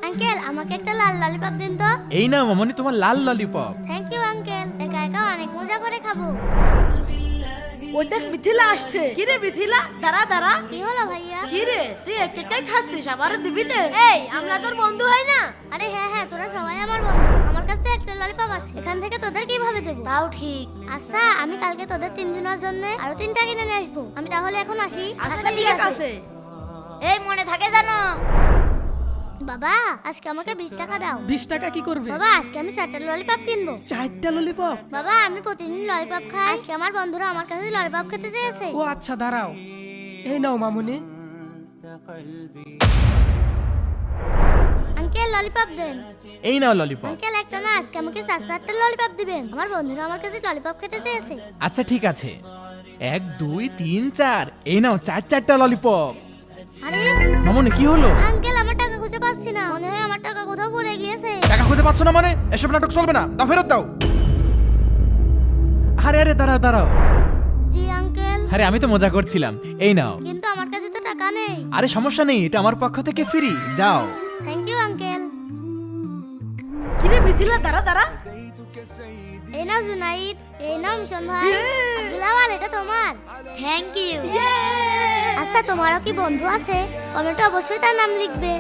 Uncle আমাকে একটা লাল lollipop দিন তো। এই নাও মামনি তোমার লাল ললিপপ। থ্যাংক ইউ আঙ্কেল, একা একা অনেক মজা করে খাবো। ওই দেখ মিথিলা আসছে। কি রে মিথিলা, দাঁড়া দাঁড়া। কি হলো ভাইয়া? কি রে তুই একাই খাচ্ছিস, আমারে দিবি না? এই আমরা তোর বন্ধু হয় না? আরে হ্যাঁ হ্যাঁ, তোরা সবাই আমার বন্ধু। আমার কাছে তো একটা ললিপপ আছে, এখান থেকে তোদের কিভাবে দেবো? তাও ঠিক। আচ্ছা আমি কালকে তোদের তিনজনের জন্য আরো 3টা কিনে নিয়ে আসবো। আমি তাহলে এখন আসি। আচ্ছা ঠিক আছে। এই মনে থাকে জানো? বাবা আজকে আমাকে 20 টাকা দাও। 20 টাকা কি করবে? বাবা আজকে আমি 4টা ললিপপ কিনবো। 4টা ললিপপ? বাবা আমি প্রতিদিন ললিপপ খাই, আজকে আমার বন্ধুরা আমার কাছে ললিপপ খেতে চেয়েছে। ও আচ্ছা দাঁড়াও, এই নাও মামুনি। আঙ্কেল ললিপপ দেন। এই নাও ললিপপ। আঙ্কেল একটা না, আজকে আমাকে 4টা ললিপপ দিবেন। আমার বন্ধুরা আমার কাছে ললিপপ খেতে চেয়েছে। আচ্ছা ঠিক আছে, 1 2 3 4, এই নাও 4টা ললিপপ। আরে মামনি কি হলো? আঙ্কেল আমার টাকা খুঁজে পাচ্ছি না, মনে হয় আমার টাকা কোথাও পড়ে গিয়েছে। টাকা খুঁজে পাচ্ছ না মানে? এসব নাটক চলবে না, দাও ফেরত দাও। আরে আরে দাঁড়াও দাঁড়াও। জি আঙ্কেল। আরে আমি তো মজা করছিলাম, এই নাও। কিন্তু আমার কাছে তো টাকা নেই। আরে সমস্যা নেই, এটা আমার পক্ষ থেকে ফ্রি, যাও। Thank you uncle. কি রে মিথিলা, দাঁড়া দাঁড়া। এই নাও জুনাইদ, এই নাও মিশন ভাই। আব্দুল্লাহ ওয়াল এটা তোমার। Thank you. আচ্ছা তোমারও কি বন্ধু আছে? কমেন্টে অবশ্যই তার নাম লিখবে।